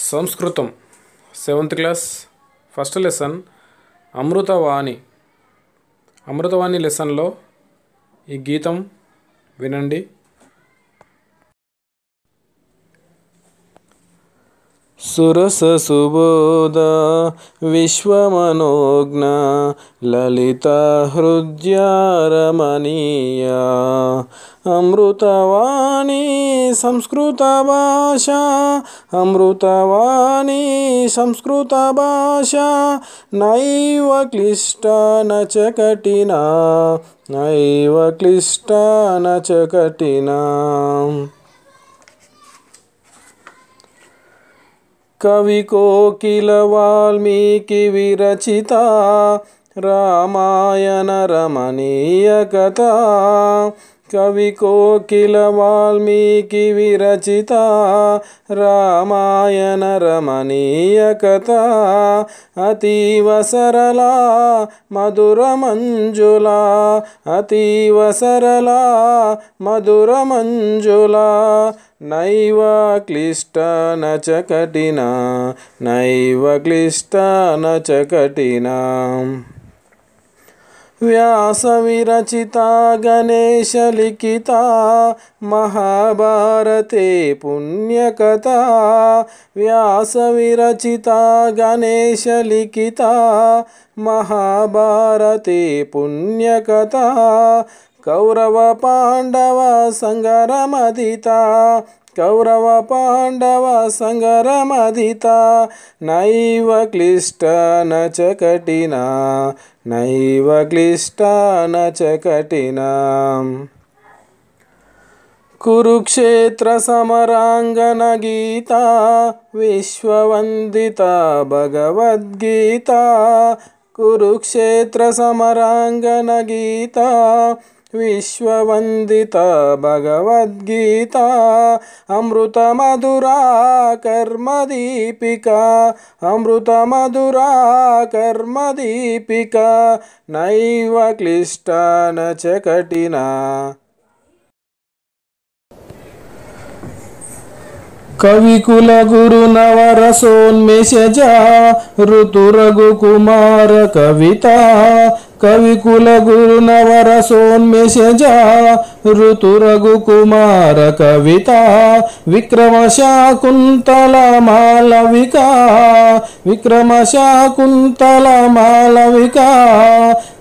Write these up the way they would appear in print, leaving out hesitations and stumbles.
సంస్కృతం 7th class first lesson Amritavani. Amritavani లెసన్లో ఈ గీతం వినండి. సురస సుబోధ విశ్వమనోజ్ఞ లలిత హృద్య రమణీయ అమృతవాణి సంస్కృత భాష అమృతవాణి సంస్కృత భాష నైవ క్లిష్ట నచ కఠిన నైవ క్లిష్ట నచ కఠిన. కవి కోకిల వాల్మీకి విరచిత రామాయణ రమణీయ కథ. కవి కోకిల వాల్మీకి విరచిత రామాయణ రమణీయ కథ. అతీవ సరళ మధుర మంజుల అతీవ సరళ మధుర మంజుల నైవ క్లిష్ట నచ కఠిన నైవ క్లిష్ట నచ కఠిన. వ్యాస విరచిత గణేశ లిఖిత మహాభారతే పుణ్యకథ. వ్యాస విరచిత గణేశ లిఖిత మహాభారతే పుణ్యకథ. కౌరవ పాండవ సంగరమదిత కౌరవ పాండవ సంగరమదిత నైవ క్లిష్ట నచ కఠిన నైవ క్లిష్ట నచ కఠిన. కురుక్షేత్ర సమరాంగన గీత విశ్వవందిత భగవద్గీత. కురుక్షేత్ర సమరాంగన గీత విశ్వవందిత భగవద్గీత. అమృత మధురా కర్మదీపిక అమృత మధురా కర్మదీపిక నైవ క్లిష్ట నచ కఠిన. కవికుల గురు నవరసోన్మేషజ ఋతురఘుకుమార కవిత. కవికుల గురు నవరసోన్మేషజ ఋతురఘుకుమార కవిత. విక్రమ శాకుంతల మాలవిక విక్రమ శాకుంతల మాలవిక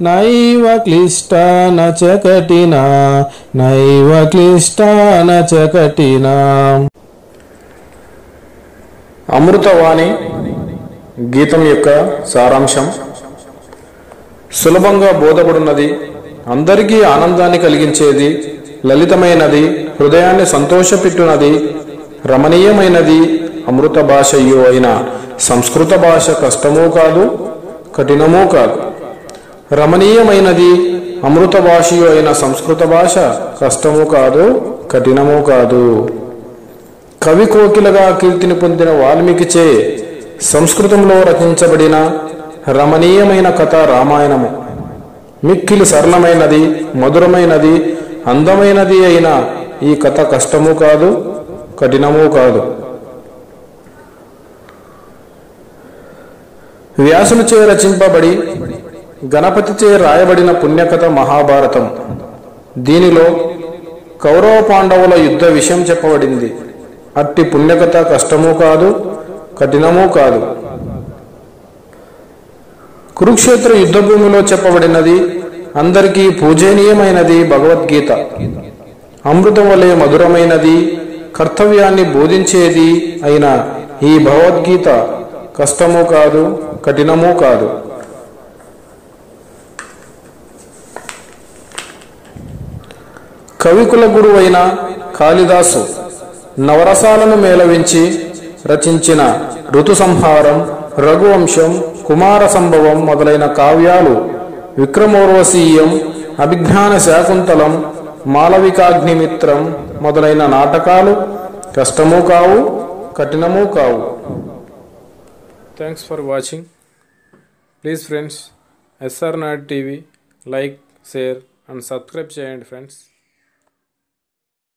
నైవ క్లిష్ట నచ కఠిన నైవ క్లిష్ట నచ కఠిన. అమృతవాణి గీతం యొక్క సారాంశం: సులభంగా బోధపడున్నది, అందరికీ ఆనందాన్ని కలిగించేది, లలితమైనది, హృదయాన్ని సంతోషపెట్టునది, రమణీయమైనది. అమృత భాషయు అయిన సంస్కృత భాష కష్టమూ కాదు, కఠినమూ కాదు. రమణీయమైనది అమృత భాషయు అయిన సంస్కృత భాష కష్టమూ కాదు, కఠినమూ కాదు. కవి కోకిలగా కీర్తిని పొందిన వాల్మీకిచే సంస్కృతంలో రచించబడిన రమణీయమైన కథ రామాయణము. మిక్కిలి సరళమైనది, మధురమైనది, అందమైనది అయిన ఈ కథ కష్టమూ కాదు, కఠినమూ కాదు. వ్యాసునిచే రచింపబడి గణపతిచే రాయబడిన పుణ్యకథ మహాభారతం. దీనిలో కౌరవ పాండవుల యుద్ధ విషయం చెప్పబడింది. అట్టి పుణ్యకథ కష్టమూ కాదు, కఠినమూ కాదు. కురుక్షేత్ర యుద్ధభూమిలో చెప్పబడినది, అందరికీ పూజనీయమైనది భగవద్గీత. అమృతం వలె మధురమైనది, కర్తవ్యాన్ని బోధించేది అయిన ఈ భగవద్గీత కష్టమూ కాదు, కఠినమూ కాదు. కవికుల గురువైన కాళిదాసు నవరసాలను మేళవించి రచించిన ఋతు సంహారం, రఘువంశం, కుమార సంభవం మొదలైన కావ్యాలు, విక్రమోర్వశీయం, అభిజ్ఞాన శాకుంతలం, మాలవికాగ్నిమిత్రం మొదలైన నాటకాలు కష్టమూ కావు, కఠినమూ కావు. Thanks for watching. Please friends, SR Naidu TV like, share and subscribe చేయండి ఫ్రెండ్స్.